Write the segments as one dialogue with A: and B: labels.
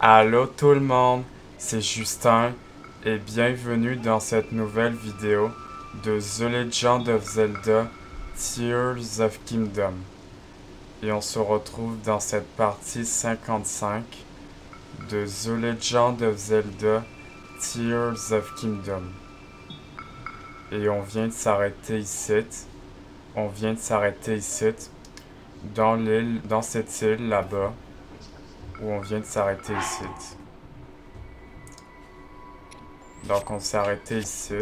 A: Allô tout le monde, c'est Justin et bienvenue dans cette nouvelle vidéo de The Legend of Zelda Tears of Kingdom. Et on se retrouve dans cette partie 55 de The Legend of Zelda Tears of Kingdom. Et on vient de s'arrêter ici. Dans l'île, dans cette île là-bas, où on vient de s'arrêter ici. Donc on s'est arrêté ici,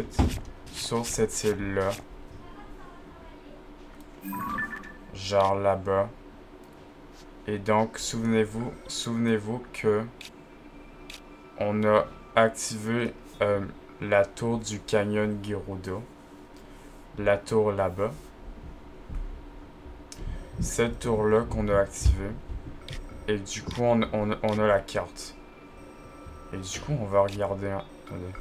A: sur cette île-là. Genre là-bas. Et donc souvenez-vous que on a activé la tour du canyon Gerudo. La tour là-bas. Cette tour-là qu'on a activée. Et du coup on a la carte. Et du coup on va regarder. Attendez.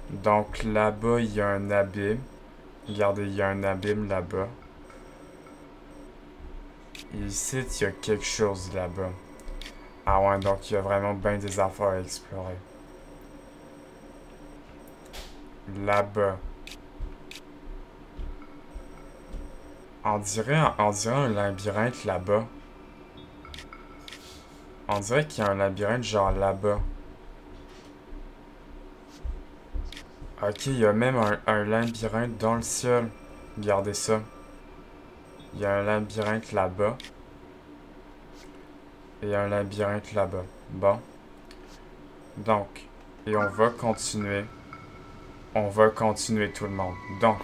A: Donc là-bas, il y a un abîme. Regardez, il y a un abîme là-bas. Et ici, il y a quelque chose là-bas. Ah ouais, donc il y a vraiment bien des affaires à explorer. Là-bas. On dirait un labyrinthe là-bas. On dirait qu'il y a un labyrinthe genre là-bas. Ok, il y a même un labyrinthe dans le ciel. Regardez ça. Il y a un labyrinthe là-bas. Et un labyrinthe là-bas. Bon. Donc, et on va continuer. On va continuer tout le monde. Donc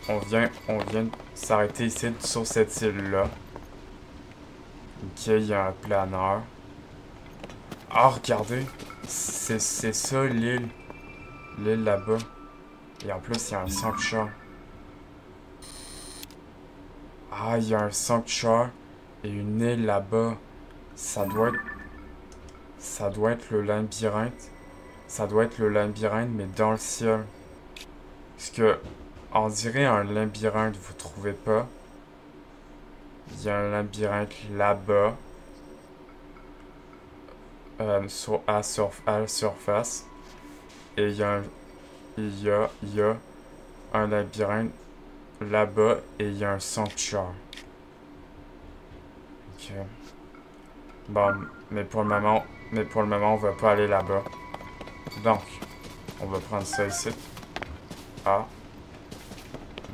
A: on vient de s'arrêter ici sur cette île-là. Ok, il y a un planeur. Ah, regardez. C'est ça l'île. L'île là-bas. Et en plus, il y a un sanctuaire. Ah, il y a un sanctuaire et une île là-bas. Ça doit être le labyrinthe. Ça doit être le labyrinthe, mais dans le ciel. Parce que, on dirait un labyrinthe, vous trouvez pas? Il y a un labyrinthe là-bas. À la surface. Et il y a un labyrinthe là-bas et il y a un sanctuaire. Ok. Bon, mais pour le moment, on va pas aller là-bas. Donc, on va prendre ça ici. Ah.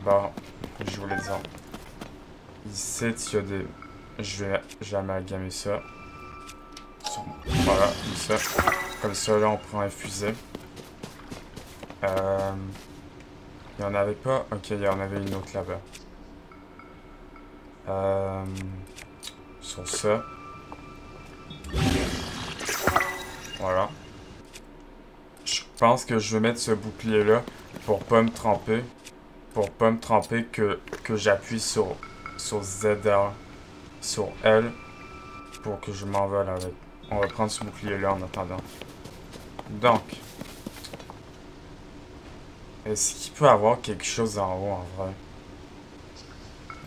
A: Bon, je voulais dire. Ici, il y a des... Je vais amalgamer ça. Voilà, comme ça. Comme ça, là, on prend un fusil. Il y en avait pas? Ok, il y en avait une autre là-bas. Sur ça. Voilà. Je pense que je vais mettre ce bouclier-là pour pas me tremper. Pour pas me tremper que j'appuie sur ZR. Sur L. Pour que je m'envole avec. On va prendre ce bouclier-là en attendant. Donc. Est-ce qu'il peut y avoir quelque chose en haut, en vrai?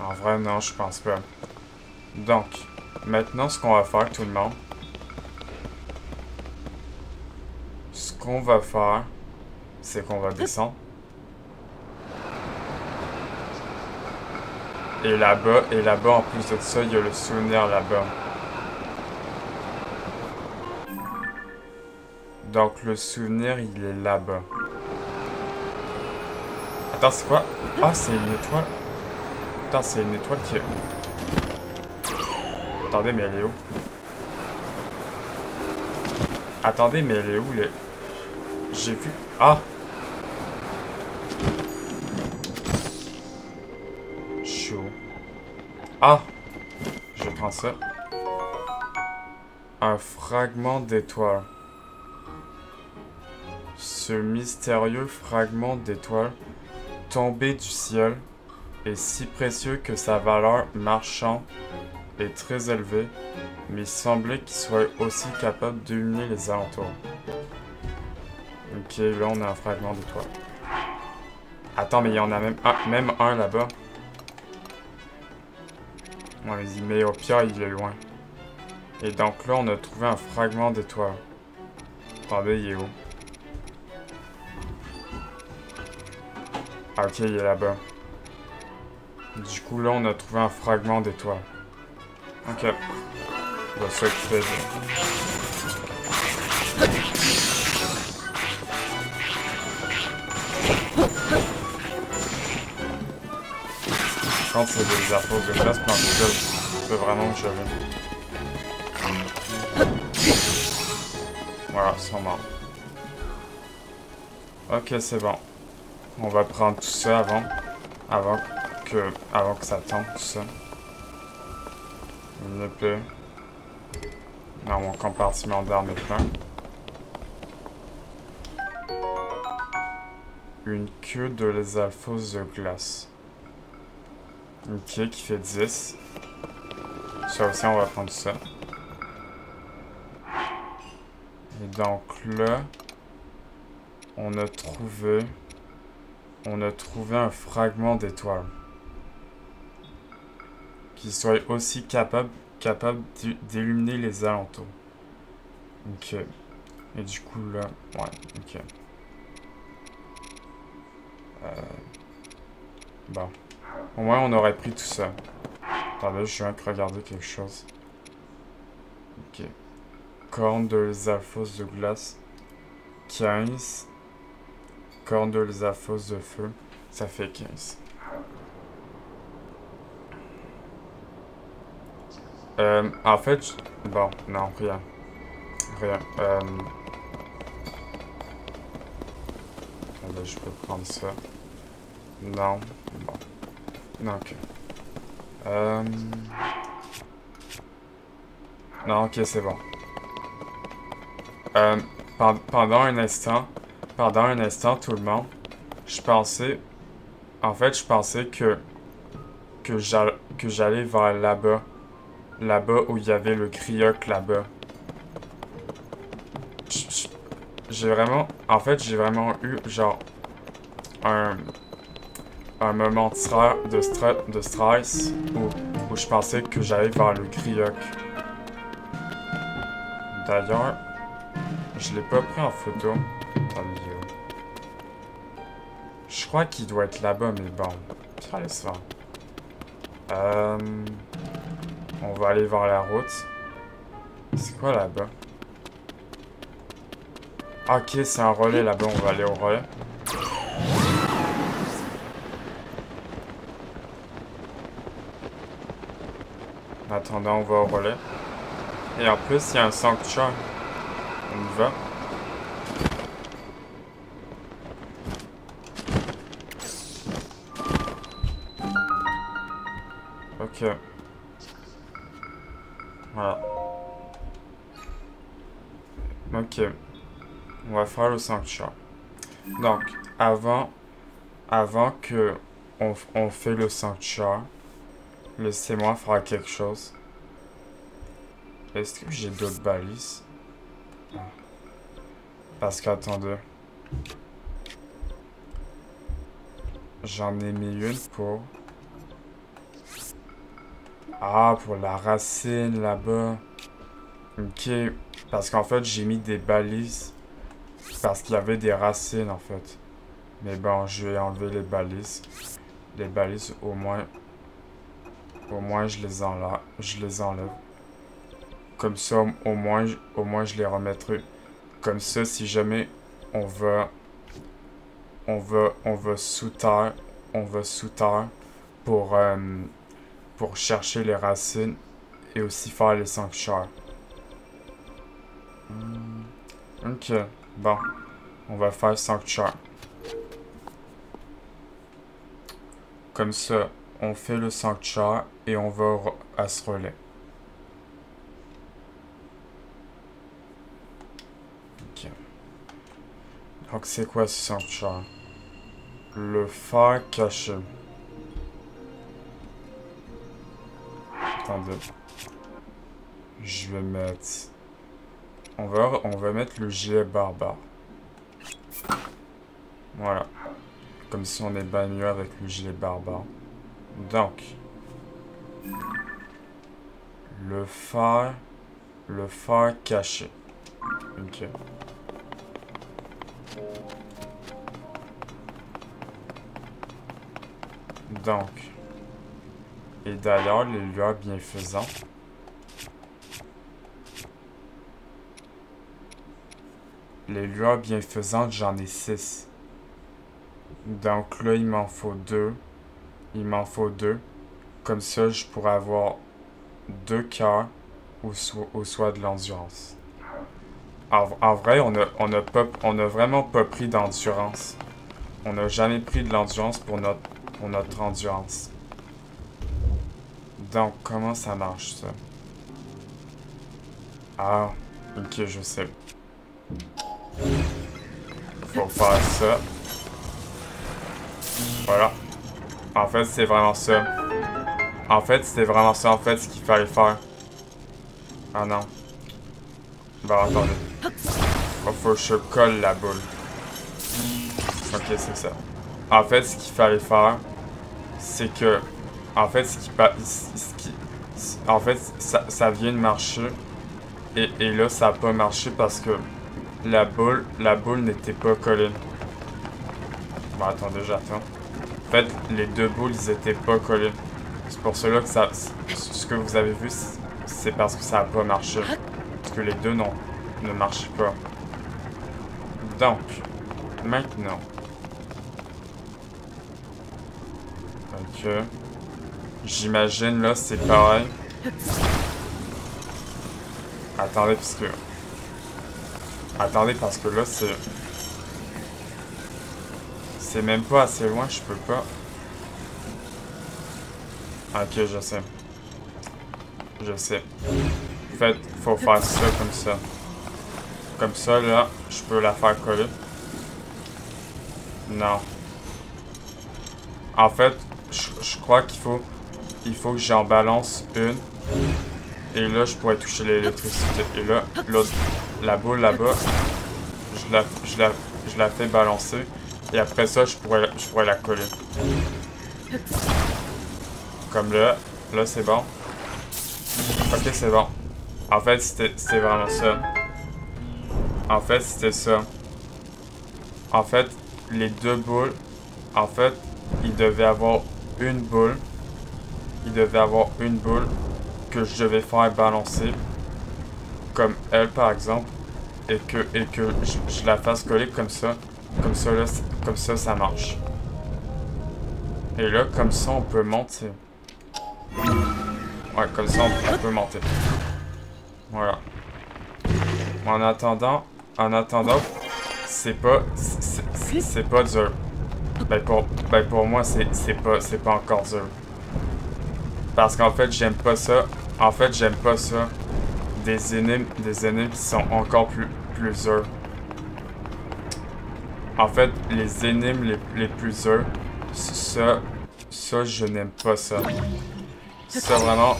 A: En vrai, non, je pense pas. Donc, maintenant, ce qu'on va faire, tout le monde... Ce qu'on va faire, c'est qu'on va descendre. Et là-bas, en plus de ça, il y a le souvenir là-bas. Donc, le souvenir, il est là-bas. Attends, c'est quoi? Ah, c'est une étoile. Attends, c'est une étoile qui est... Attendez, mais elle est où? Attendez, mais elle est où, les... J'ai vu... Ah! Chaud. Ah! Je prends ça. Un fragment d'étoile. Ce mystérieux fragment d'étoile tombé du ciel est si précieux que sa valeur marchande est très élevée, mais il semblait qu'il soit aussi capable d'illuminer les alentours. Ok, là on a un fragment d'étoile. Attends, mais il y en a même un là-bas. Ouais, mais au pire, il est loin. Et donc là, on a trouvé un fragment d'étoile. Attendez, il est où? Ah, ok, il est là-bas. Du coup, là, on a trouvé un fragment d'étoile. Ok. Bon, ça qui fait bien. Je pense que c'est des affaires de glace, mais en tout cas, c'est vraiment que j'avais. Voilà, ils sont morts. Ok, c'est bon. On va prendre tout ça avant que ça tombe, tout ça. Une épée. Non, mon compartiment d'armes est plein. Une queue de lézalphos de glace. Ok, qui fait 10. Ça aussi, on va prendre ça. Et donc là, on a trouvé un fragment d'étoile. Qui soit aussi capable d'illuminer les alentours. Ok. Et du coup là, ouais, ok. Bon. Au moins on aurait pris tout ça. Attendez, je viens de regarder quelque chose. Ok. Corne de lézalphos de glace. 15. Corne de lézalphos de feu. Ça fait 15. En fait, bon, non, rien. Rien. Attendez, je peux prendre ça. Non. Bon. Non, ok. Non, ok, c'est bon. Pendant un instant, tout le monde, je pensais, en fait, je pensais que j'allais vers là-bas où il y avait le crioc là-bas. J'ai vraiment, en fait, j'ai vraiment eu genre un moment de stress où je pensais que j'allais vers le crioc. D'ailleurs, je l'ai pas pris en photo. Attendez, je crois qu'il doit être là-bas, mais bon, ça laisse faire. On va aller vers la route. C'est quoi là-bas? Ok, c'est un relais là-bas, on va aller au relais. En attendant, on va au relais. Et en plus, il y a un sanctuaire. On y va. Ok. Voilà. Ok. On va faire le sanctuaire. Donc, avant que on fait le sanctuaire, laissez-moi faire quelque chose. Est-ce que j'ai d'autres balises? Parce qu'attendez. J'en ai mis une pour... Ah, pour la racine là-bas. Ok. Parce qu'en fait, j'ai mis des balises. Parce qu'il y avait des racines en fait. Mais bon, je vais enlever les balises. Les balises, au moins je les enlève. Comme ça, au moins je les remettrai. Comme ça, si jamais on va sous terre, pour, pour chercher les racines et aussi faire les sanctuaires. Ok, bon, on va faire sanctuaire. Comme ça, on fait le sanctuaire et on va à ce relais. Ok. Donc c'est quoi ce sanctuaire? Le fer caché. Attendez. Je vais mettre... On va mettre le gilet barbare. Voilà. Comme si on est bien mieux avec le gilet barbare. Donc. Le fer Le phare caché. Ok. Donc. Et d'ailleurs, les lueurs bienfaisantes. Les lueurs bienfaisantes, j'en ai 6. Donc là, il m'en faut 2. Il m'en faut 2. Comme ça, je pourrais avoir 2 cœurs ou soit de l'endurance. En vrai, on a vraiment pas pris d'endurance. On n'a jamais pris de l'endurance pour notre endurance. Donc, comment ça marche, ça? Ah, ok, je sais. Faut faire ça. Voilà. En fait, c'est vraiment ça. En fait, c'était vraiment ça, en fait, ce qu'il fallait faire. Ah non. Bon, attendez. Faut que je colle la boule. Ok, c'est ça. En fait, ce qu'il fallait faire, c'est que... En fait, en fait, ça vient de marcher. Et là, ça n'a pas marché parce que la boule n'était pas collée. Bon, attendez, j'attends. En fait, les deux boules, ils étaient pas collés. C'est pour cela que ça... Ce que vous avez vu, c'est parce que ça n'a pas marché. Parce que les deux ne marchaient pas. Donc, maintenant... Ok. J'imagine, là, c'est pareil. Attendez, parce que... Attendez, parce que là, c'est... C'est même pas assez loin, je peux pas... Ok, je sais. Je sais. En fait, faut faire ça comme ça. Comme ça, là, je peux la faire coller. Non. En fait, je crois qu'il faut... Il faut que j'en balance une. Et là, je pourrais toucher l'électricité. Et là, l'autre... La boule là-bas, je la fais balancer. Et après ça, je pourrais la coller. Comme là. Là, c'est bon. Ok, c'est bon. En fait, c'était vraiment ça. En fait, c'était ça. En fait, les deux boules... En fait, il devait avoir une boule. Il devait avoir une boule que je devais faire balancer. Comme elle, par exemple. Et que je la fasse coller comme ça. Comme ça, là, comme ça marche. Et là, comme ça, on peut monter. Ouais, comme ça, on peut monter. Voilà. En attendant, c'est pas dur. Pour moi, c'est pas encore dur. Parce qu'en fait, j'aime pas ça. En fait, j'aime pas ça. Des énigmes qui sont encore plus dures. En fait, les énigmes les plus dures, ça, je n'aime pas ça. Ça, vraiment,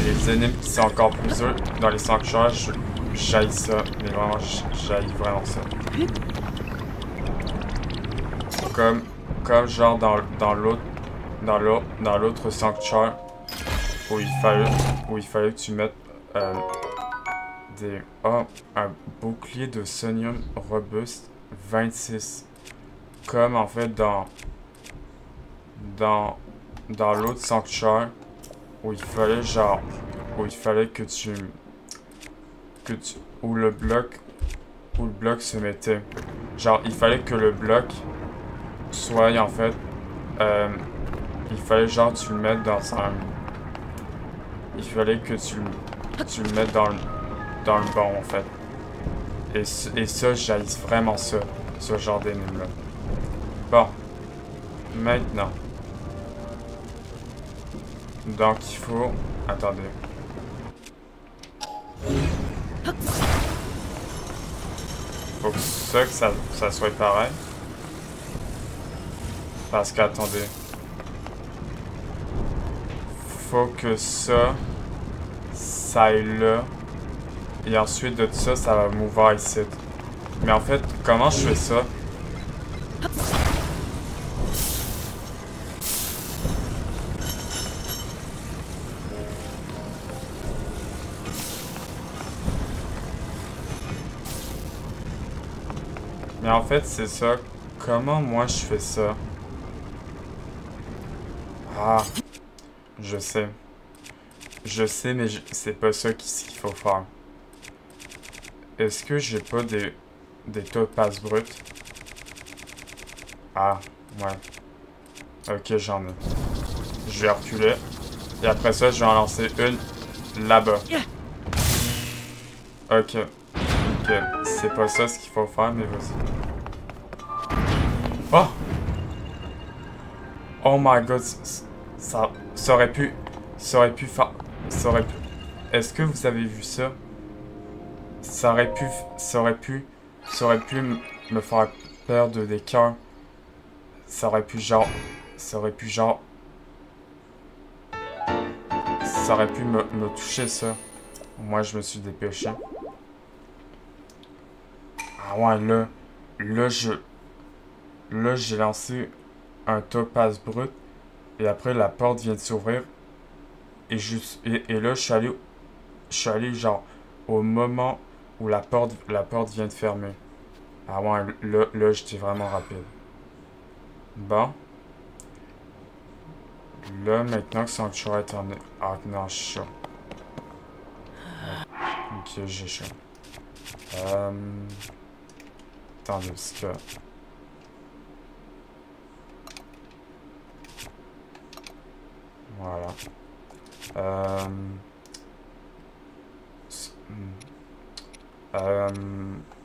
A: les énigmes qui sont encore plus dures dans les sanctuaires, j'haïs ça. Mais vraiment, j'haïs vraiment ça. Comme genre dans l'autre sanctuaire où il fallait que tu mettes un bouclier de sonium robuste 26. Comme en fait dans l'autre sanctuaire où il fallait genre où le bloc se mettait. Genre il fallait que le bloc soit en fait il fallait genre tu le mettes dans un... Il fallait que tu le mettes dans le bon en fait. Et ça, j'haïs vraiment ça. Ce genre d'énigme là. Bon. Maintenant. Donc il faut... Attendez. Faut que ça soit pareil. Parce qu'attendez. Faut que ça aille là. Et ensuite de ça, ça va m'ouvrir ici. Mais en fait, comment je fais ça? Mais en fait, c'est ça. Comment moi je fais ça? Ah, je sais. Je sais, mais c'est pas ça qu'il faut faire. Est-ce que j'ai pas des topazes bruts? Ah, ouais. Ok, j'en ai. Je vais reculer. Et après ça, je vais en lancer une là-bas. Ok. Ok. C'est pas ça ce qu'il faut faire, mais vas-y. Oh! Oh my god. Ça aurait pu... Ça aurait pu faire... Ça aurait pu... Est-ce que vous avez vu ça? Ça aurait pu... Ça aurait pu... Ça aurait pu me faire perdre des cœurs. Ça aurait pu genre... Ça aurait pu genre... Ça aurait pu me toucher ça. Moi je me suis dépêché. Ah ouais là... Là j'ai lancé un topaz brut. Et après la porte vient de s'ouvrir. Et là je suis allé genre au moment où la porte vient de fermer. Ah ouais là j'étais vraiment rapide. Bon. Là, maintenant que Sanctuary est en... Ah non, je suis chaud. Ok, j'ai chaud. Attendez, parce que... Voilà.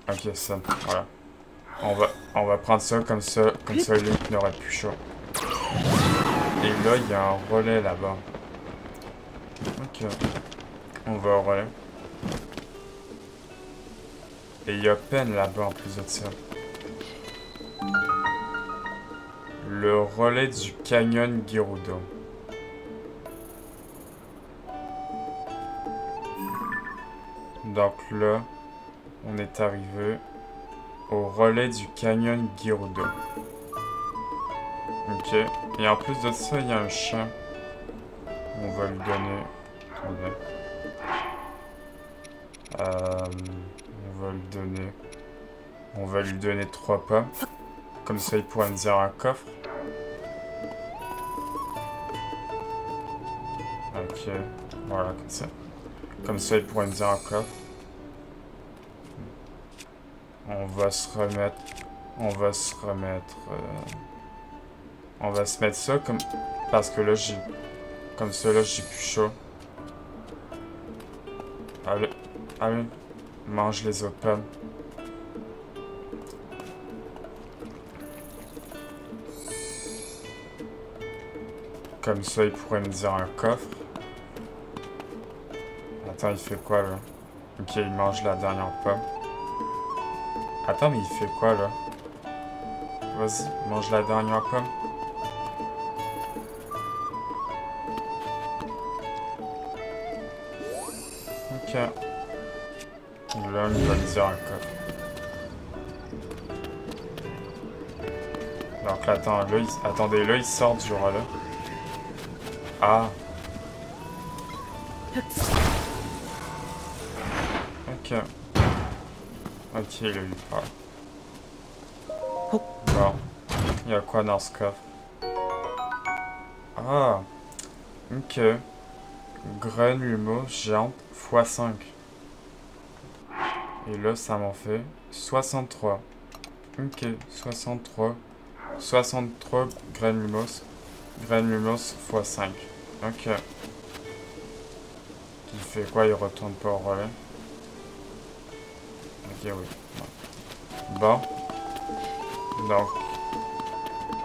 A: Ok, ça. Voilà. On va prendre ça, comme ça, Link n'aurait plus chaud. Et là, il y a un relais là-bas. Ok. On va au relais. Et il y a Pen là-bas en plus de ça. Le relais du canyon Gerudo. Donc là, on est arrivé au relais du canyon Gerudo. Ok. Et en plus de ça, il y a un chien. On va lui donner... Attendez. On va lui donner... On va lui donner 3 pommes. Comme ça, il pourra me dire un coffre. Ok. Voilà, comme ça. Comme ça, il pourra me dire un coffre. On va se remettre... On va se remettre... On va se mettre ça comme... Parce que là, j'ai... Comme ça, là, j'ai plus chaud. Allez. Allez. Mange les autres pommes. Comme ça, il pourrait me dire un coffre. Attends, il fait quoi, là? Ok, il mange la dernière pomme. Attends, mais il fait quoi, là? Vas-y, mange la dernière pomme. Ok. Là, il va me dire un coffre. Donc là, attendez, là, il sort du relais. Ah. Ok. Ok, il a eu peur. Bon. Il y a quoi dans ce coffre? Ah. Ok. Graine lumos géante x5. Et là, ça m'en fait 63. Ok, 63. 63 graines lumos. Graines lumos x5. Ok. Il fait quoi? Il retourne pas au relais? Ok, oui. Bon. Donc.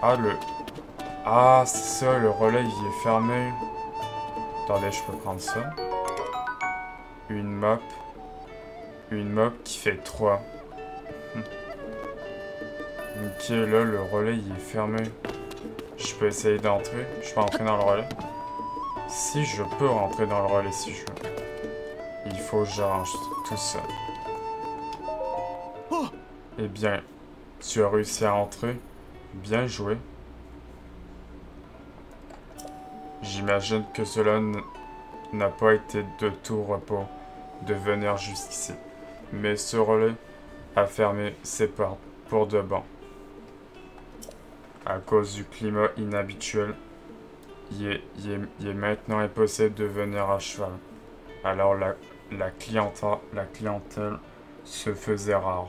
A: Ah, Ah, c'est ça, le relais, il est fermé. Attendez, je peux prendre ça. Une mop. Une mop qui fait 3. Ok, là, le relais, il est fermé. Je peux essayer d'entrer. Je peux entrer dans le relais. Si, je peux rentrer dans le relais si je veux. Il faut que j'arrange tout ça. Eh bien, tu as réussi à entrer. Bien joué. J'imagine que cela n'a pas été de tout repos de venir jusqu'ici. Mais ce relais a fermé ses portes pour de bon. À cause du climat inhabituel, il est maintenant impossible de venir à cheval. Alors la clientèle se faisait rare.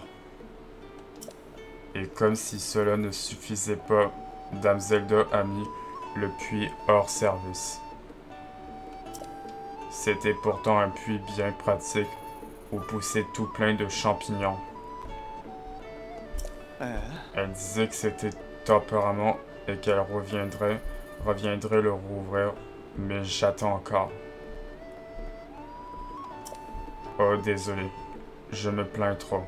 A: Et comme si cela ne suffisait pas, Dame Zelda a mis le puits hors service. C'était pourtant un puits bien pratique où poussaient tout plein de champignons. Elle disait que c'était temporairement et qu'elle reviendrait le rouvrir, mais j'attends encore. Oh, désolé, je me plains trop.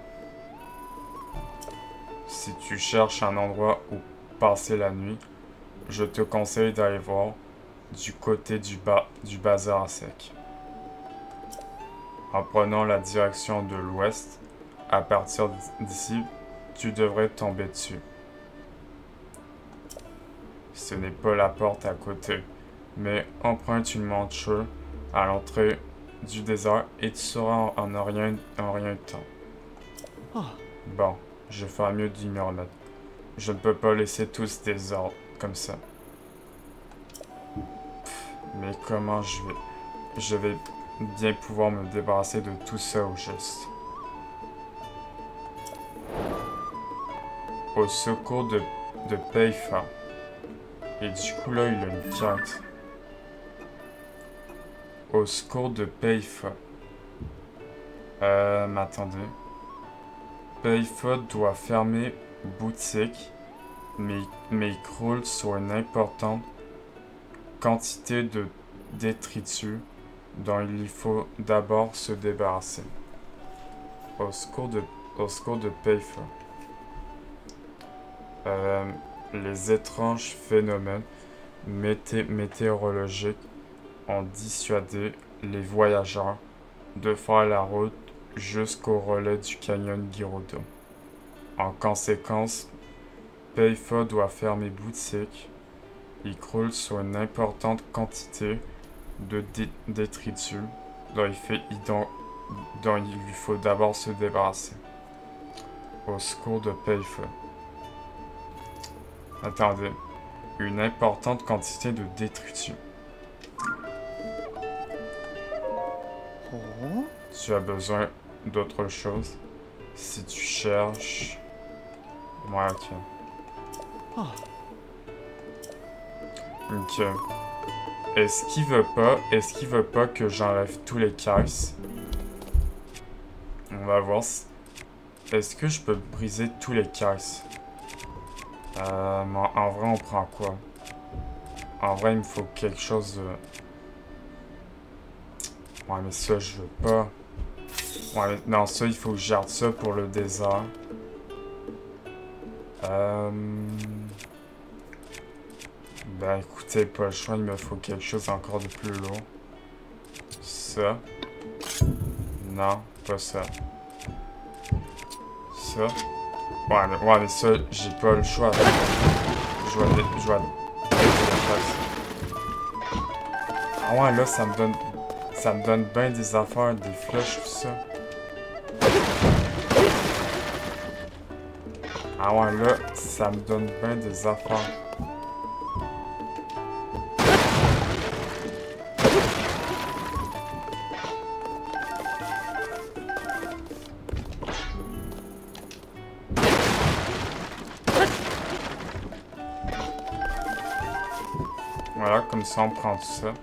A: Si tu cherches un endroit où passer la nuit, je te conseille d'aller voir du côté du bazar à sec. En prenant la direction de l'ouest, à partir d'ici, tu devrais tomber dessus. Ce n'est pas la porte à côté, mais emprunte une monture à l'entrée du désert et tu seras en rien de temps. Bon, je ferai mieux d'ignorer. Je ne peux pas laisser tout ce désordre comme ça. Mais comment je vais bien pouvoir me débarrasser de tout ça au juste. Au secours de Peifa. Et du coup là il a une carte. Au secours de Peifa. Attendez. Peifa doit fermer boutique, mais il croule sur une importante quantité de détritus dont il faut d'abord se débarrasser. Au secours de Peifa. Les étranges phénomènes météorologiques ont dissuadé les voyageurs de faire la route jusqu'au relais du canyon Gerudo. En conséquence, Peifa doit fermer boutique. Il croule sur une importante quantité de détritus dont il lui faut d'abord se débarrasser. Au secours de Peifa. Attendez, une importante quantité de détritus. Tu as besoin d'autre chose? Si tu cherches... Ouais, ok. Ok. Est-ce qu'il veut pas que j'enlève tous les caisses? On va voir si... Est-ce que je peux briser tous les caisses? En vrai, on prend quoi? En vrai, il me faut quelque chose de... Ouais, mais ça, je veux pas. Ouais, mais non, ça, il faut que je garde ça pour le désert. Ben, écoutez, pas le choix, il me faut quelque chose encore de plus lourd. Ça. Non, pas ça. Ça. Ouais, mais ça, j'ai pas le choix. Je dois... Ah ouais, là, ça me donne bien des affaires, des flèches, tout ça. Ah ouais, là, ça me donne bien des affaires. Voilà, comme ça, on prend tout ça.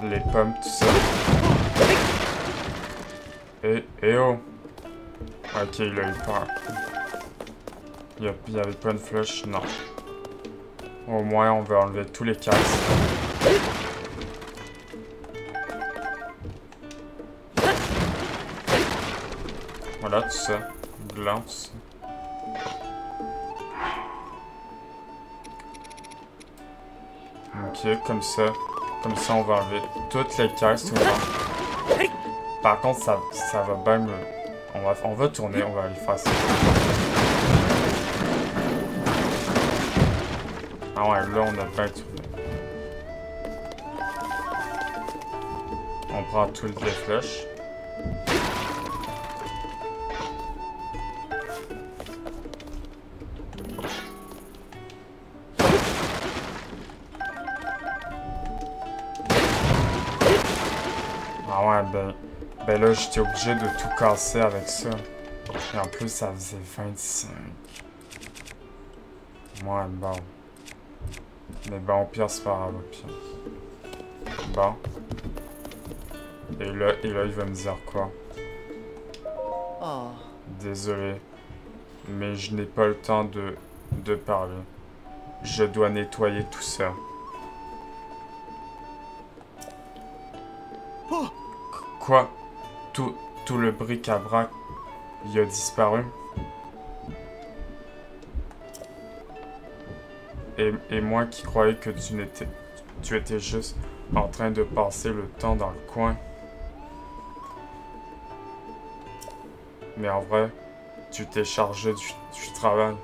A: Les pommes, tout ça. Et oh! Ok, il a eu peur. Il y avait pas une flèche? Non. Au moins, on va enlever tous les cases. Voilà, tout ça. Blanc, tout ça. Ok, comme ça. Comme ça, on va enlever toutes les caisses tout le temps. Par contre, ça va bien me... On va tourner, on va aller faire ça. Ah ouais, là, on a bien tourné. On prend toutes les flèches. Ouais, ben là, j'étais obligé de tout casser avec ça. Et en plus, ça faisait 25. Ouais, bon. Mais bon, au pire, c'est pas grave, au pire. Bon. Et là, il va me dire quoi?
B: Oh.
A: Désolé, mais je n'ai pas le temps de parler. Je dois nettoyer tout ça. Quoi? Tout le bric-à-brac, il a disparu? Et moi qui croyais que tu étais juste en train de passer le temps dans le coin. Mais en vrai, tu t'es chargé du travail.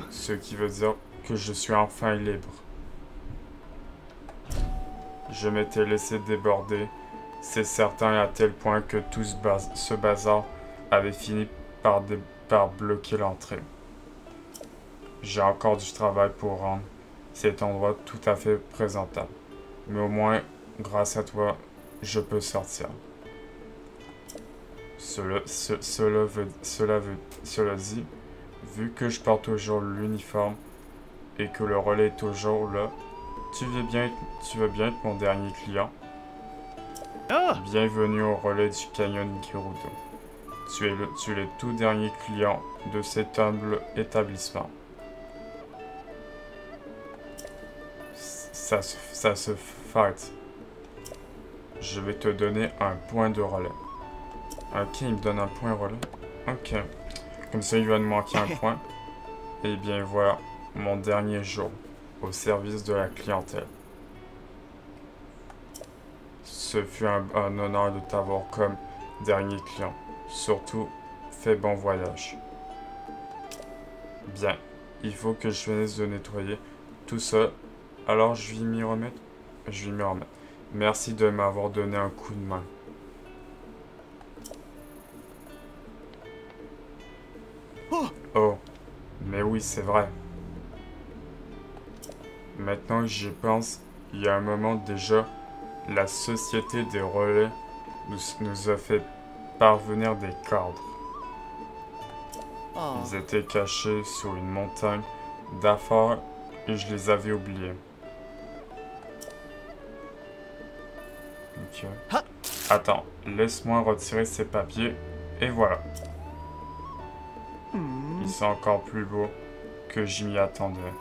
A: Ce qui veut dire que je suis enfin libre. Je m'étais laissé déborder, c'est certain, à tel point que tout ce bazar avait fini par bloquer l'entrée. J'ai encore du travail pour rendre cet endroit tout à fait présentable. Mais au moins, grâce à toi, je peux sortir. Cela dit, vu que je porte toujours l'uniforme et que le relais est toujours là, tu veux bien être mon dernier client? Bienvenue au relais du Canyon Gerudo. Tu es le tout dernier client de cet humble établissement. Ça se fight. Je vais te donner un point de relais. Ok, il me donne un point relais. Ok. Comme ça, il va me manquer un point. Et bien voilà, mon dernier jour au service de la clientèle. Ce fut un honneur de t'avoir comme dernier client. Surtout, fais bon voyage. Bien, il faut que je finisse de nettoyer tout ça. Alors je vais m'y remettre. Merci de m'avoir donné un coup de main. Oh, mais oui, c'est vrai. Maintenant que j'y pense, il y a un moment déjà, la société des relais nous a fait parvenir des cadres. Ils étaient cachés sous une montagne d'affaires et je les avais oubliés. Ok. Attends, laisse-moi retirer ces papiers et voilà. Ils sont encore plus beaux que je m'y attendais.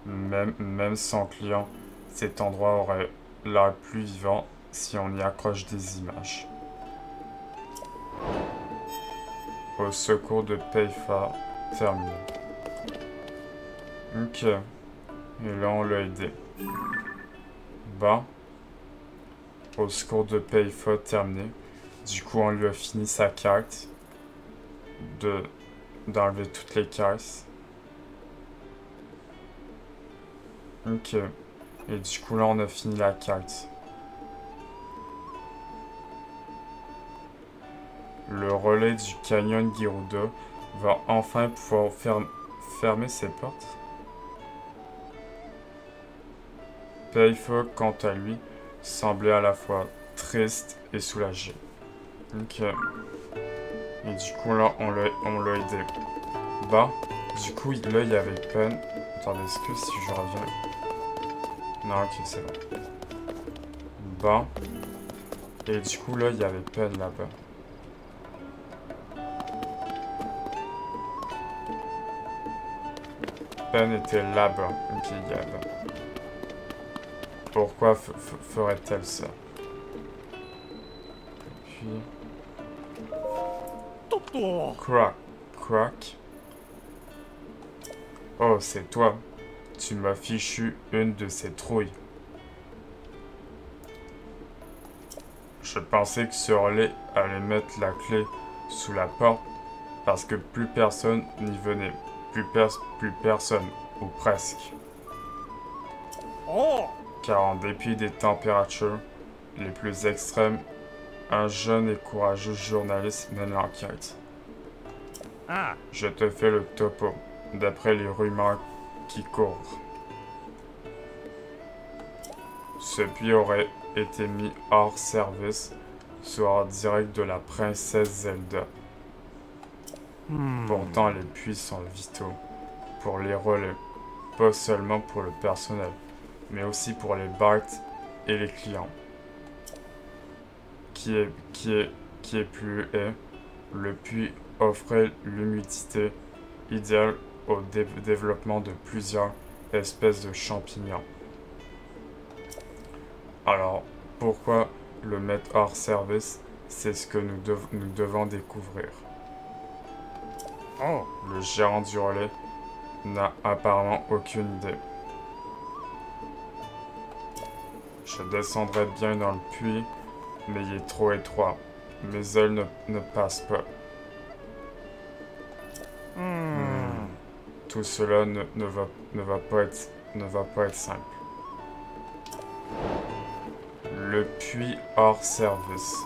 A: Même sans client, cet endroit aurait l'air plus vivant si on y accroche des images. Au secours de Payfa, terminé. Ok. Et là, on l'a aidé. Bah. Au secours de Payfa, terminé. Du coup, on lui a fini sa carte. D'enlever toutes les caisses. Ok. Et du coup, là, on a fini la carte. Le relais du Canyon Gerudo va enfin pouvoir fermer ses portes. Payfa, quant à lui, semblait à la fois triste et soulagé. Ok. Et du coup, là, on l'a aidé. Bah, du coup, là, il y avait peine. Attendez, est-ce que si je reviens... Non, ok, c'est bon. Bah. Et du coup, là, il y avait peine là-bas. Peine était là-bas. Ok, là-bas. Pourquoi ferait-elle ça? Puis... Croc. Oh, c'est toi. Tu m'as fichu une de ces trouilles. Je pensais que ce relais allait mettre la clé sous la porte parce que plus personne n'y venait. Plus personne, ou presque. Car en dépit des températures les plus extrêmes, un jeune et courageux journaliste mène l'enquête. Je te fais le topo, d'après les rumeurs qui courent. Ce puits aurait été mis hors service sur ordre direct de la princesse Zelda. Pourtant, les puits sont vitaux pour les relais, pas seulement pour le personnel, mais aussi pour les Bart et les clients. Qui est plus est, le puits offrait l'humidité idéale au développement de plusieurs espèces de champignons. Alors, pourquoi le mettre hors service? C'est ce que nous devons découvrir. Oh, le gérant du relais n'a apparemment aucune idée. Je descendrai bien dans le puits, mais il est trop étroit. Mes ailes ne passent pas. Tout cela ne va pas être simple. Le puits hors service.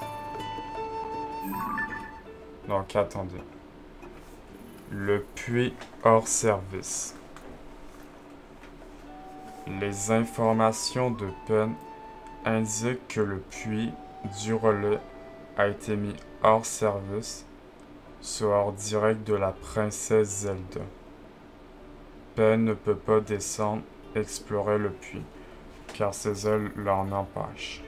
A: Donc attendez. Le puits hors service. Les informations de Pen indiquent que le puits du relais a été mis hors service sur ordre direct de la princesse Zelda. Pen ne peut pas descendre explorer le puits, car ses ailes l'en empêchent.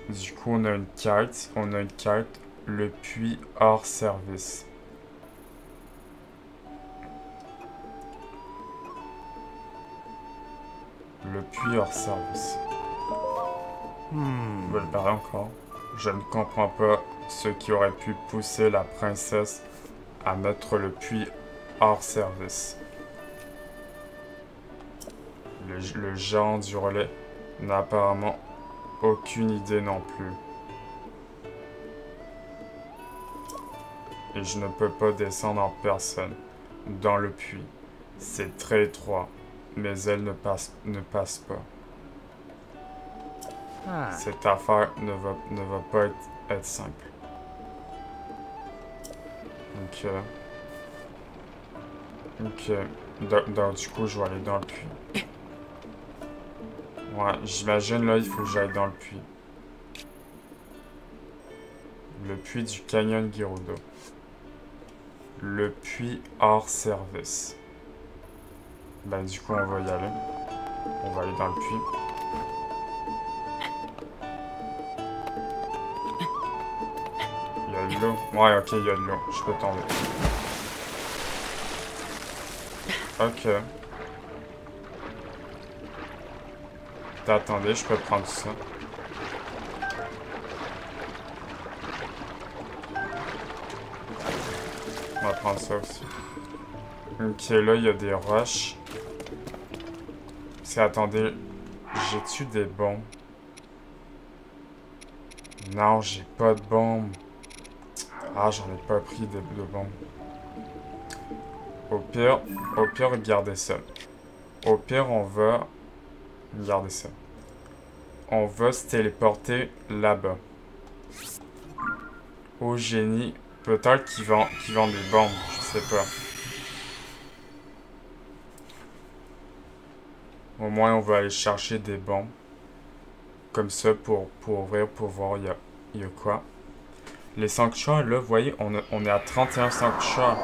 A: Du coup, on a une carte, le puits hors service. Le puits hors service. Je vais le parler encore. Je ne comprends pas ce qui aurait pu pousser la princesse à mettre le puits hors service. Le géant du relais n'a apparemment aucune idée non plus. Et je ne peux pas descendre en personne dans le puits. C'est très étroit. Mes ailes ne passent pas. Cette affaire ne va pas être simple. Ok. Donc du coup, je vais aller dans le puits. Ouais, j'imagine là, il faut que j'aille dans le puits. Le puits du Canyon Gerudo. Le puits hors service. Ben du coup, on va y aller. On va aller dans le puits. Il y a de l'eau. Ouais, ok, il y a de l'eau. Je peux tomber. Ok. Attendez, je peux prendre ça. On va prendre ça aussi. Ok, là, il y a des roches. Attendez, j'ai-tu des bombes? Non, j'ai pas de bombes. Ah, j'en ai pas pris de bombes. Au pire, regardez ça. Au pire, on va... Regardez ça. On va se téléporter là-bas. Au génie. Peut-être qu'ils vendent des bombes, je sais pas. Au moins, on va aller chercher des bombes. Comme ça, pour ouvrir, pour voir, il y a quoi. Les sanctuaires, là, vous voyez, on est à 31 sanctuaires.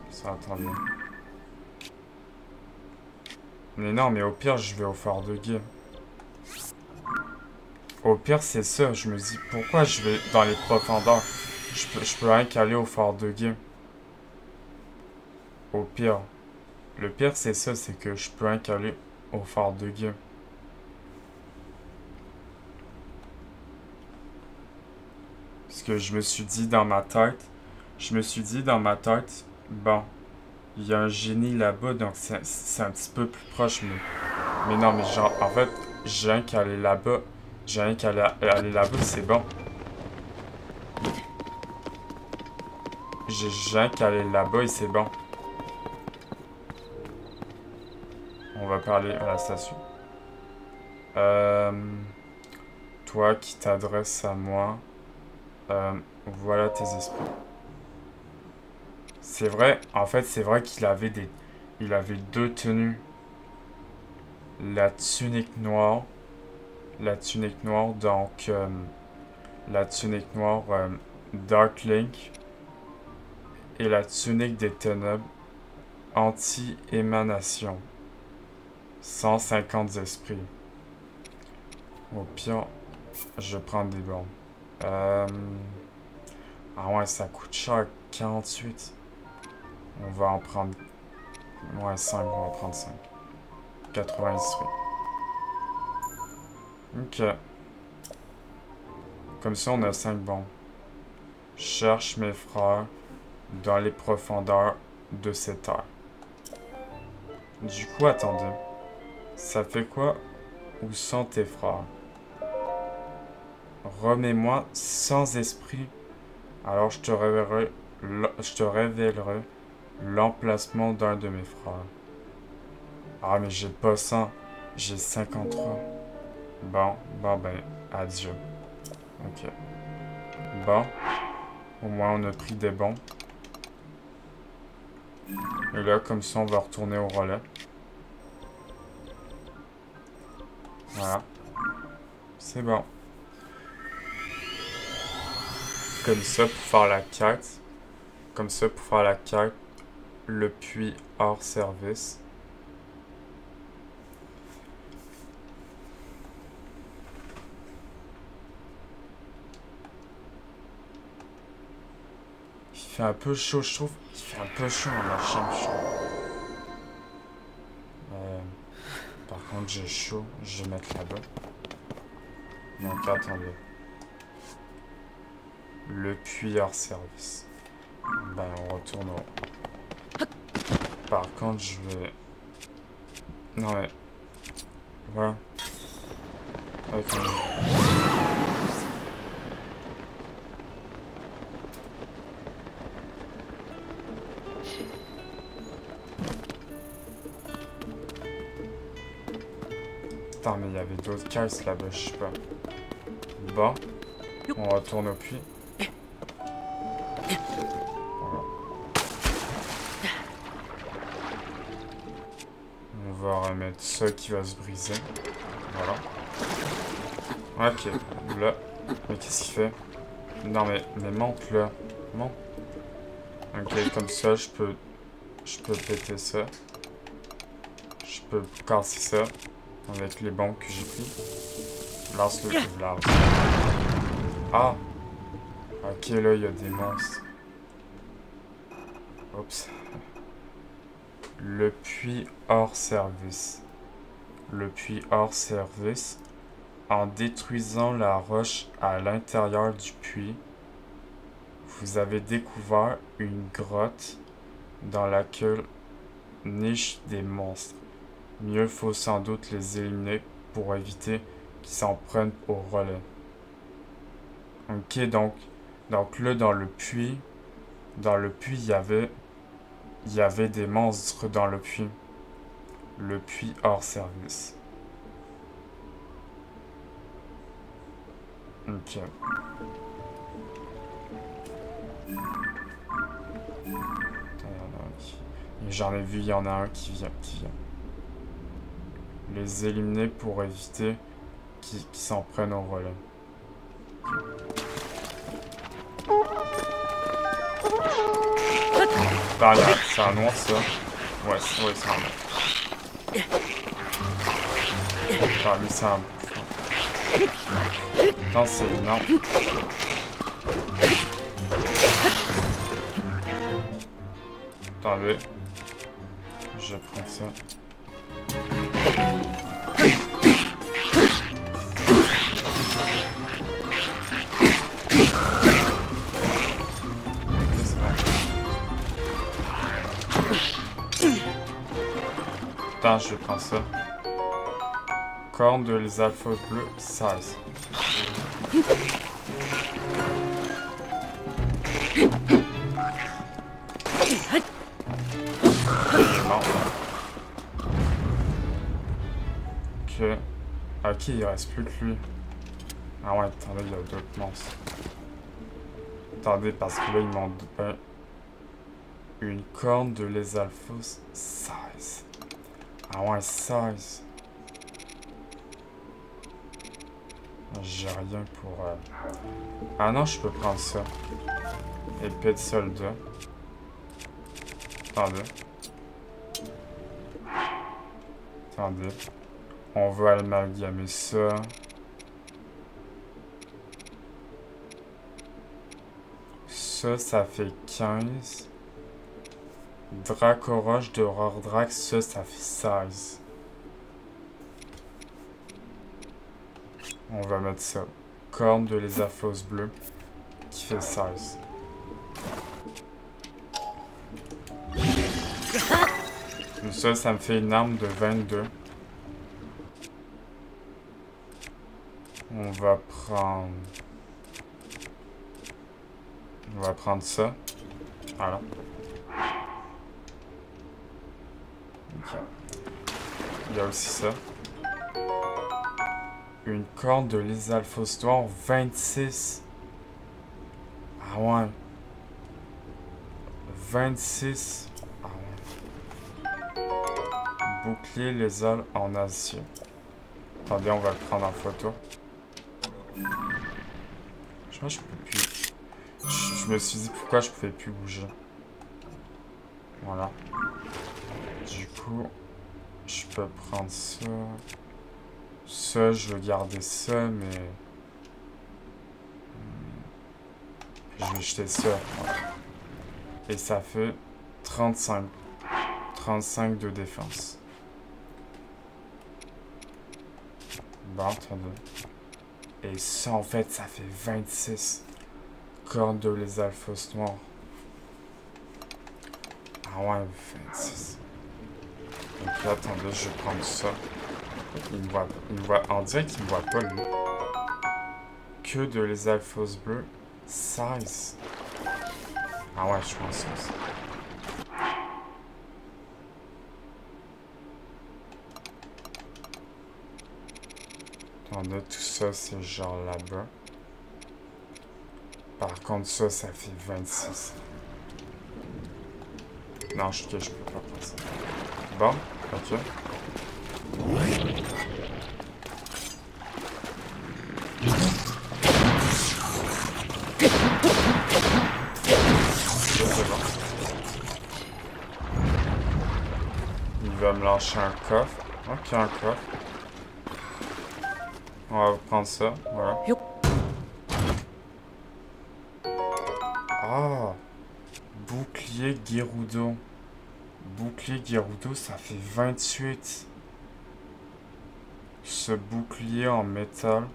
A: Ça, attendez. Mais non, mais au pire, je vais au phare de guet. Au pire, c'est ça. Je me dis, pourquoi je vais dans les profondeurs? Je peux rien qu'aller au phare de guet. Au pire. Le pire, c'est ça, c'est que je peux rien qu'aller au phare de guet. Parce que je me suis dit dans ma tête, bon, il y a un génie là-bas, donc c'est un petit peu plus proche, mais non, mais genre, en fait, j'ai rien qu'à aller là-bas, aller là-bas, c'est bon. J'ai rien qu'à aller là-bas et c'est bon. On va parler à la station. Toi qui t'adresses à moi, voilà tes esprits. C'est vrai, en fait, c'est vrai qu'il avait il avait deux tenues. La tunique noire. La tunique noire, donc... la tunique noire Dark Link. Et la tunique des ténèbres Anti-émanation. 150 esprits. Au pire, je vais prendre des bombes. Ah ouais, ça coûte cher. 48. On va en prendre... Ouais, 5. On va en prendre 5. 80 esprits. Ok. Comme ça, on a 5 bombes. Cherche mes frères dans les profondeurs de cette terre. Du coup, attendez. Ça fait quoi? Où sont tes frères? Remets-moi sans esprit. Alors je te révélerai l'emplacement d'un de mes frères. Ah, mais j'ai pas 100. J'ai 53. Bon, ben, adieu. Ok. Bon. Au moins, on a pris des bons. Et là, comme ça, on va retourner au relais. Voilà. C'est bon. Comme ça, pour faire la quête. Comme ça, pour faire la quête. Le puits hors service. Il fait un peu chaud, je trouve. Il fait un peu chaud dans la chambre, je trouve. Par contre, j'ai chaud. Je vais mettre là-bas. Donc, attendez. Le puits hors service. Ben, on retourne au... Par contre, je vais... Non, mais... Voilà. Ok. Attends, mais il y avait d'autres caisses là-bas, je sais pas. Bon. On retourne au puits. Voilà. On va remettre ça qui va se briser. Voilà. Ok. Là. Mais qu'est-ce qu'il fait? Non, mais monte là. Monte. Ok, comme ça, je peux péter ça. Je peux casser ça. Avec les bombes que j'ai pris. Lance-le, je lance. Ah! Ok, là, il y a des monstres. Oups. Le puits hors service. Le puits hors service. En détruisant la roche à l'intérieur du puits, vous avez découvert une grotte dans laquelle nichent des monstres. Mieux faut sans doute les éliminer pour éviter qu'ils s'en prennent au relais. Ok, donc là dans le puits, il y avait des monstres dans le puits. Le puits hors service. Ok. J'en ai vu, il y en a un qui vient. Les éliminer pour éviter qu'ils s'en prennent au relais. Ah, c'est un noir, ça. Ouais, c'est un noir. Ah, lui, c'est un... Putain, c'est énorme. Attendez. Je prends ça. Attends, je prends ça. Corne de les alphas bleus, 16. Ok, il reste plus que lui. Ah ouais, attendez, il y a d'autres monstres. Attendez, parce que là, ils m'ont... Une corne de lézalphos 16. Ah ouais, 16. J'ai rien pour... Ah non, je peux prendre ça. Épée de soldat. Attendez. Attendez. On va amalgamer ça. Ça fait 15. Dracoroche de Rordrax, ça fait 16. On va mettre ça. Corne de lézalphos bleu, qui fait 16. Ça me fait une arme de 22. On va prendre ça. Voilà. Okay. Il y a aussi ça. Une corne de lézalphos noir 26. Ah ouais. 26. Ah ouais. Bouclier lézal en acier. Attendez, on va le prendre en photo. Je crois que je peux plus. Je me suis dit pourquoi je pouvais plus bouger. Voilà. Du coup, je peux prendre ça. Ça, je veux garder ça, mais... Je vais jeter ça. Voilà. Et ça fait 35. 35 de défense. Bon, attendez. Et ça, en fait, ça fait 26. Corne de lézalphos noir. Ah ouais, 26. Donc là, attendez, je vais prendre ça. Il me voit, on dirait qu'il me voit pas, lui. Que de lézalphos bleu. 16. Ah ouais, je pense que ça. Attendez, tout ça, c'est genre là-bas. Par contre, ça fait 26. Non, je peux pas prendre ça. Bon, ok. C'est bon. Il va me lâcher un coffre. Ok, un coffre. On va prendre ça, voilà. Ah! Bouclier Gerudo. Bouclier Gerudo, ça fait 28. Ce bouclier en métal,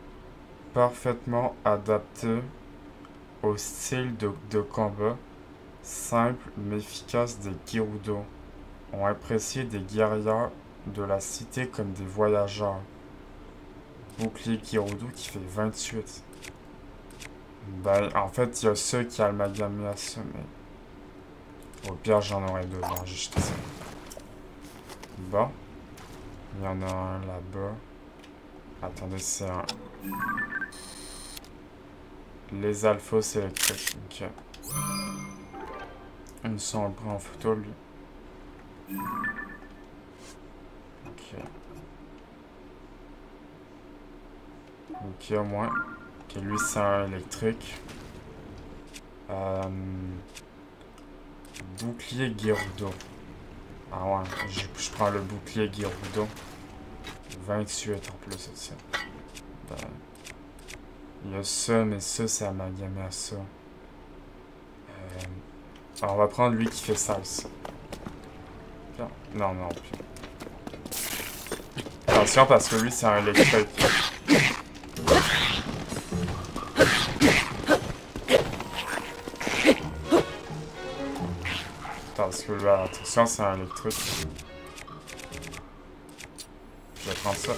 A: parfaitement adapté au style de combat, simple mais efficace des Gerudo, ont apprécié des guerriers de la cité comme des voyageurs. Bouclier Gerudo qui fait 28. Ben, en fait, il y a ceux qui amalgamé à ça, mais... Au pire, j'en aurais deux. Bon, j'ai jeté ça. Bon. Il y en a un là-bas. Attendez, c'est un... Lézalphos électriques. Ok. Une son, on le prend en photo, lui. Ok. Ok, au moins. Ok, lui, c'est un électrique. Bouclier Gerudo. Ah ouais, je prends le bouclier Gerudo. 28 en plus, ça. Ben, il y a ça, mais ça, c'est amalgamé à ça. Alors, on va prendre lui qui fait 16. Non, non, plus. Attention, parce que lui, c'est un électrique. Parce que là, attention, c'est un électrique. Je vais prendre ça.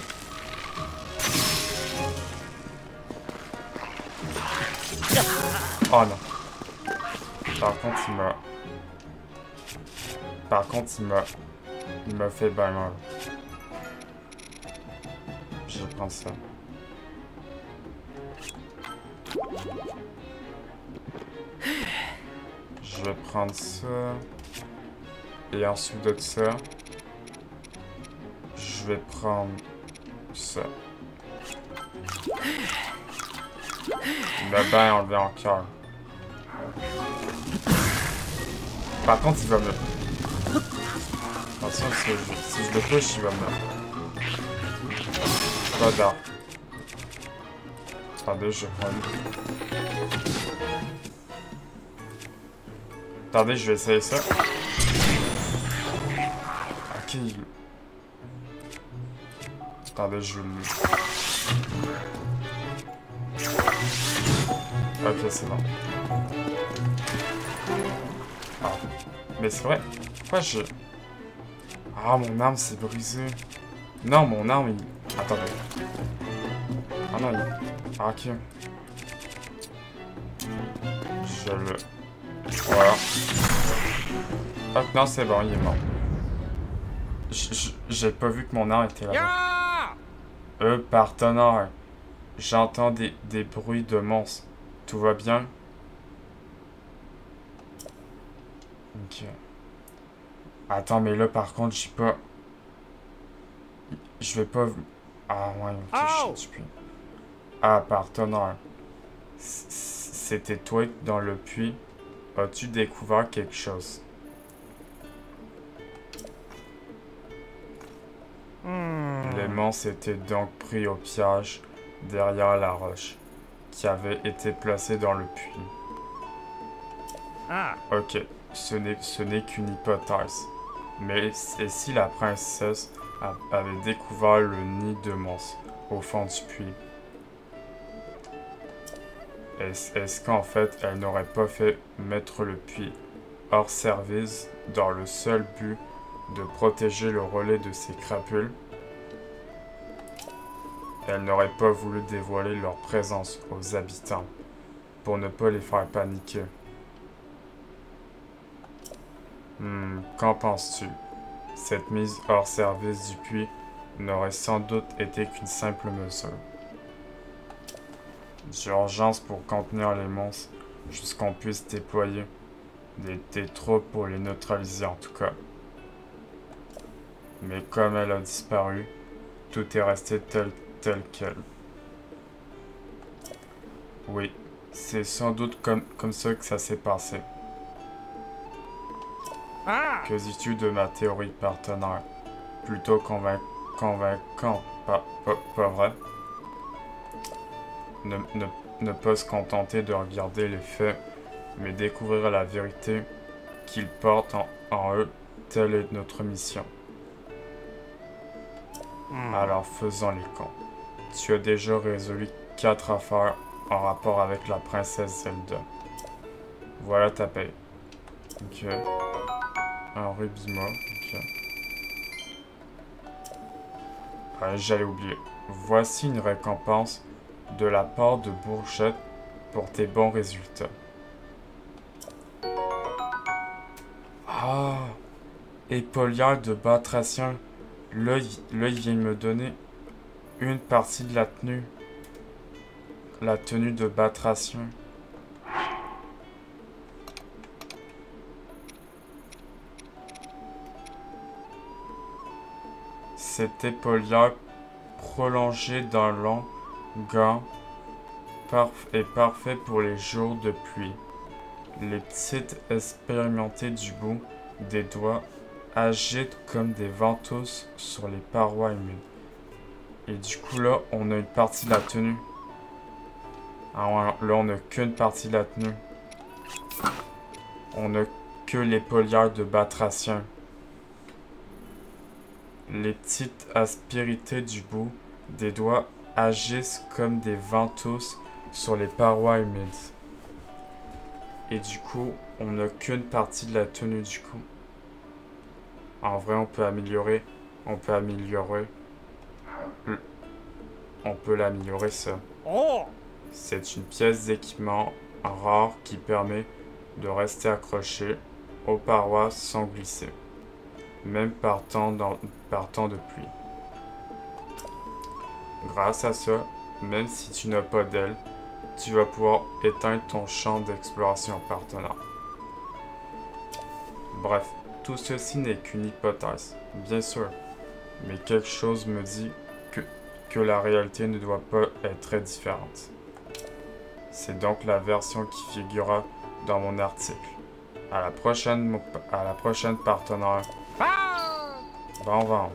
A: Oh non. Par contre, il m'a fait bien mal. Je vais prendre ça. Je vais prendre ça. Et ensuite de ça, je vais prendre ça. Le bain enlevé en cœur. Par contre, il va me... Attention, si je le touche, il va me... Pas d'arc. Attendez, je prends une... Attendez, je vais essayer ça. Ok. Attendez, je vais le... Ok, c'est bon. Ah. Mais c'est vrai. Pourquoi je... Ah, mon arme s'est brisée. Non, mon arme, il... Attendez. Ah non, il... Ah, ok. Je le... Voilà. Hop, non, c'est bon, il est mort. J'ai pas vu que mon arme était là-bas. Partenaire. J'entends des bruits de monstres. Tout va bien? Ok. Attends, mais là, par contre, j'ai pas... Je vais pas... Ah, ouais, ok, je sais plus. Ah, partenaire. C'était toi dans le puits. As-tu découvert quelque chose? Les monstres étaient donc pris au piège derrière la roche qui avait été placée dans le puits. Ok, ce n'est qu'une hypothèse. Mais et si la princesse avait découvert le nid de monstres au fond du puits? Est-ce qu'en fait, elle n'aurait pas fait mettre le puits hors service dans le seul but de protéger le relais de ses crapules? Elle n'aurait pas voulu dévoiler leur présence aux habitants pour ne pas les faire paniquer. Qu'en penses-tu? Cette mise hors service du puits n'aurait sans doute été qu'une simple mesure d'urgence pour contenir les monstres jusqu'on puisse déployer des troupes pour les neutraliser en tout cas. Mais comme elle a disparu, tout est resté tel quel. Oui, c'est sans doute comme ça que ça s'est passé. Que dis-tu de ma théorie partenaire? Plutôt convaincant, pas vrai? Ne pas se contenter de regarder les faits, mais découvrir la vérité qu'ils portent en eux, telle est notre mission. Alors faisons les comptes. Tu as déjà résolu 4 affaires en rapport avec la princesse Zelda. Voilà ta paye. Ok. Un rubima. Ok. J'allais oublier. Voici une récompense de la part de Bourgette pour tes bons résultats. Ah! Épaulière de Batracien. Là, il vient de me donner une partie de la tenue. La tenue de Batracien. Cette épaulière prolongée d'un long gant est parfait pour les jours de pluie. Les petites expérimentées du bout des doigts agitent comme des ventouses sur les parois humides. Et du coup là, on a une partie de la tenue. Ah ouais, là, on n'a qu'une partie de la tenue. On n'a que l'épaulière de Batracien. Les petites aspérités du bout des doigts agissent comme des ventouses sur les parois humides. Et du coup, on n'a qu'une partie de la tenue du coup. En vrai, on peut l'améliorer ça. C'est une pièce d'équipement rare qui permet de rester accroché aux parois sans glisser, même par temps de pluie. Grâce à ça, même si tu n'as pas d'aile, tu vas pouvoir éteindre ton champ d'exploration partenaire. Bref, tout ceci n'est qu'une hypothèse, bien sûr, mais quelque chose me dit que la réalité ne doit pas être très différente. C'est donc la version qui figura dans mon article. À la prochaine partenaire. Bon vent.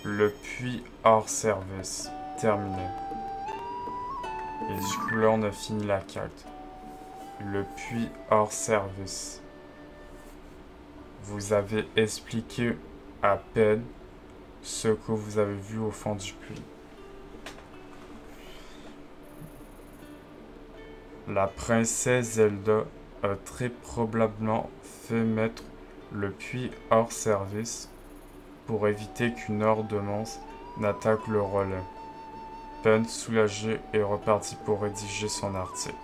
A: Le puits hors service. Terminé. Et du coup là on a fini la quête. Le puits hors service. Vous avez expliqué à peine ce que vous avez vu au fond du puits. La princesse Zelda a très probablement fait mettre le puits hors service pour éviter qu'une horde de monstres n'attaque le relais. Peine soulagée est reparti pour rédiger son article.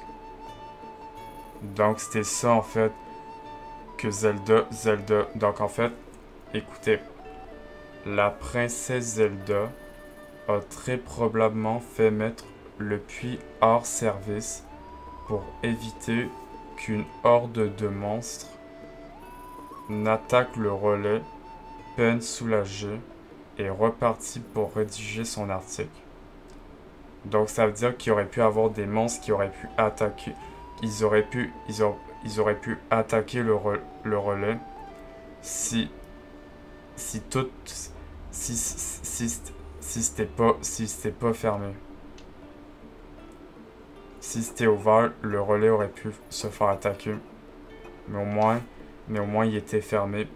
A: Donc c'était ça en fait que Zelda. Donc en fait, écoutez, la princesse Zelda a très probablement fait mettre le puits hors service pour éviter qu'une horde de monstres n'attaque le relais. Peine soulagée est reparti pour rédiger son article. Donc ça veut dire qu'il aurait pu avoir des monstres qui auraient pu attaquer. Ils auraient pu attaquer le relais si c'était pas fermé. Si c'était ouvert, le relais aurait pu se faire attaquer. Mais au moins il était fermé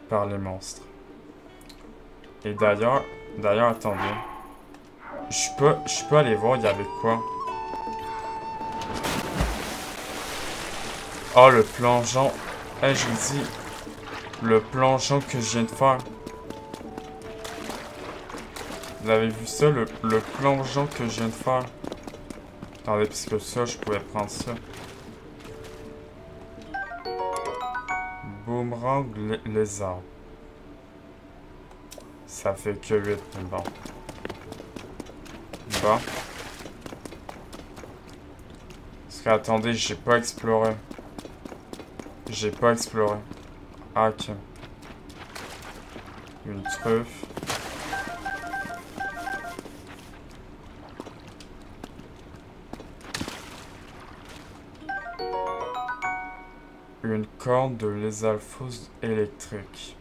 A: par les monstres. Et d'ailleurs, attendez. Je peux aller voir, il y avait quoi? Oh, le plongeon. Eh, je vous dis, le plongeon que je viens de faire. Vous avez vu ça, le plongeon que je viens de faire? Attendez, puisque ça, je pouvais prendre ça. Boomerang lézard. Ça fait que 8, mais bon. Bon. Parce que, attendez, j'ai pas exploré. Ah, ok. Une truffe. Une corne de lézalphos électrique.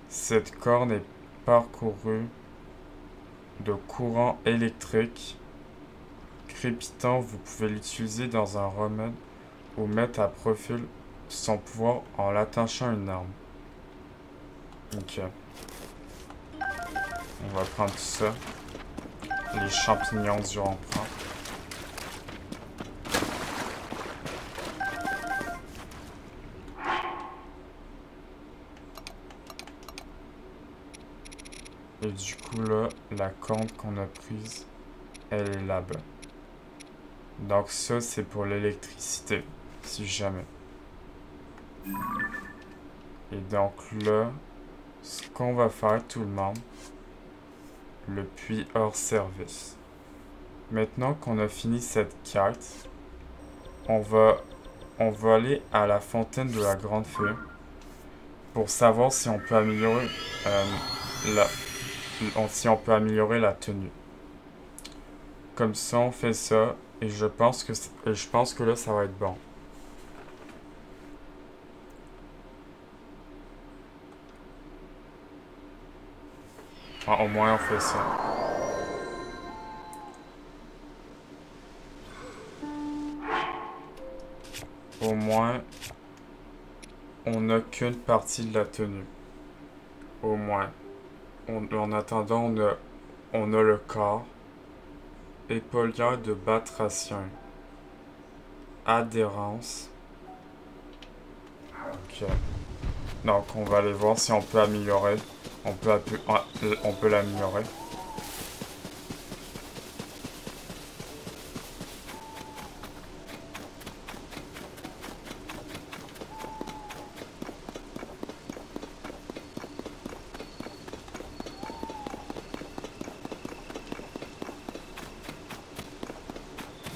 A: Cette corne est parcourue de courants électriques crépitant. Vous pouvez l'utiliser dans un remède ou mettre à profit son pouvoir en l'attachant à une arme. Ok. On va prendre tout ça. Les champignons du emprunt. Et du coup là, la corne qu'on a prise, elle est là-bas. Donc ça, c'est pour l'électricité, si jamais. Et donc là, ce qu'on va faire tout le monde, le puits hors service. Maintenant qu'on a fini cette quête, on va aller à la fontaine de la grande fée pour savoir si on peut améliorer la tenue. Comme ça, on fait ça et je pense que là, ça va être bon. Ah, au moins, on fait ça. Au moins, on n'a qu'une partie de la tenue. Au moins. En attendant, on a le corps. Épaulière de batracien. Adhérence. Ok. Donc, on va aller voir si on peut améliorer. On peut l'améliorer.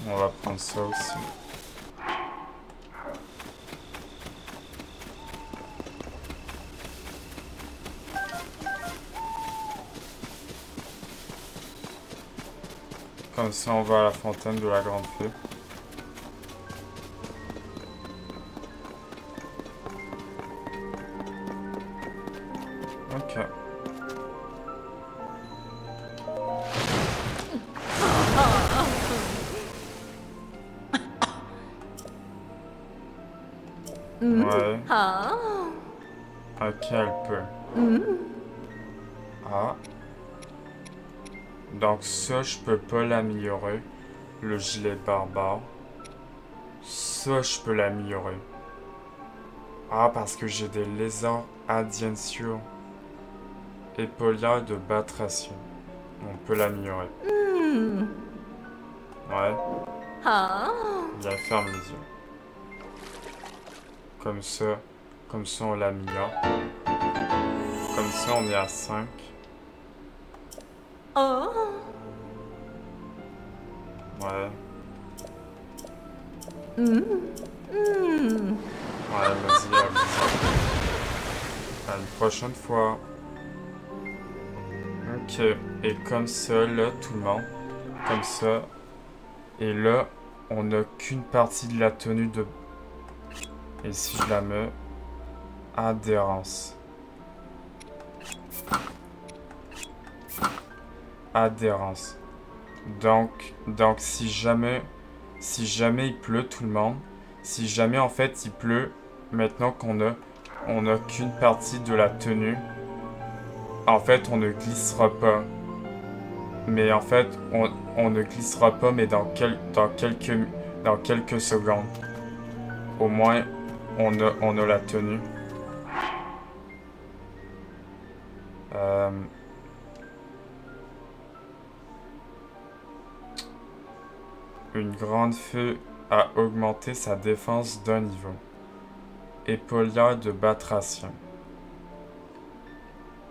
A: On va prendre ça aussi. Comme ça, on va à la fontaine de la grande fée. Ok. Ouais. Ok, elle peut. Ah. Donc ça, je peux pas l'améliorer. Le gilet barbare. Ça, je peux l'améliorer. Ah, parce que j'ai des lézards adienciaux. Épaulière de Batracien. On peut l'améliorer. Ouais. Bien, ferme les yeux. Comme ça on l'améliore. Comme ça, on est à 5. Ouais. Ouais, vas-y, vas-y. À une prochaine fois. Ok. Et comme ça, là, tout le monde. Comme ça. Et là, on n'a qu'une partie de la tenue de... Et si je la mets... Adhérence. Adhérence. Donc si jamais il pleut, tout le monde, si jamais en fait il pleut, maintenant qu'on a qu'une partie de la tenue, en fait on ne glissera pas. Mais en fait on ne glissera pas, mais dans quelques secondes. Au moins on a la tenue. Une grande fée a augmenté sa défense d'un niveau. Épaulière de Batracien.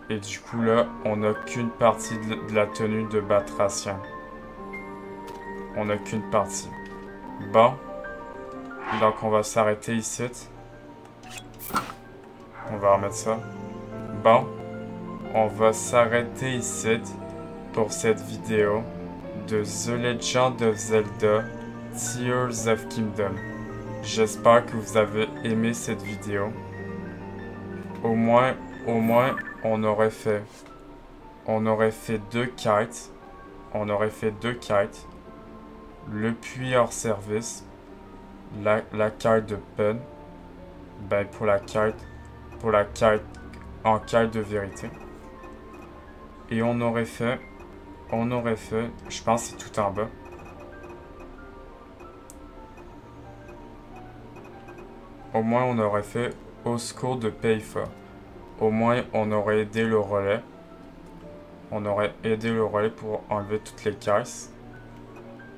A: Et du coup là, on n'a qu'une partie de la tenue de Batracien. On n'a qu'une partie. Bon. Donc on va s'arrêter ici. On va remettre ça. Bon. On va s'arrêter ici pour cette vidéo de The Legend of Zelda Tears of Kingdom. J'espère que vous avez aimé cette vidéo. Au moins on aurait fait 2 quêtes. On aurait fait 2 quêtes. Le puits hors service. La quête de peine. Ben pour la quête en quête de vérité. Et on aurait fait, je pense que c'est tout en bas. Au moins on aurait fait au secours de Peifa. Au moins on aurait aidé le relais. On aurait aidé le relais pour enlever toutes les caisses.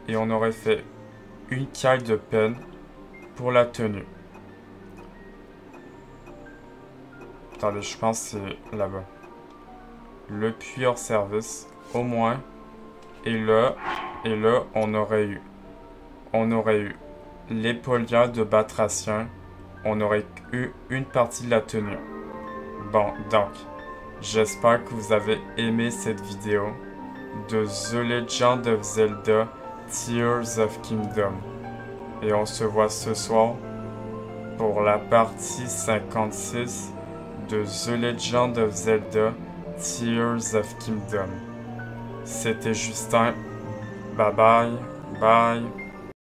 A: Et on aurait fait une quête de peine pour la tenue. Attendez, je pense que c'est là-bas. Le puits hors service, au moins. Et là, on aurait eu l'épaulière de Batracien. On aurait eu une partie de la tenue. Bon, donc, j'espère que vous avez aimé cette vidéo de The Legend of Zelda Tears of Kingdom. Et on se voit ce soir pour la partie 56 de The Legend of Zelda Tears of Kingdom. C'était Justin. Bye bye. Bye.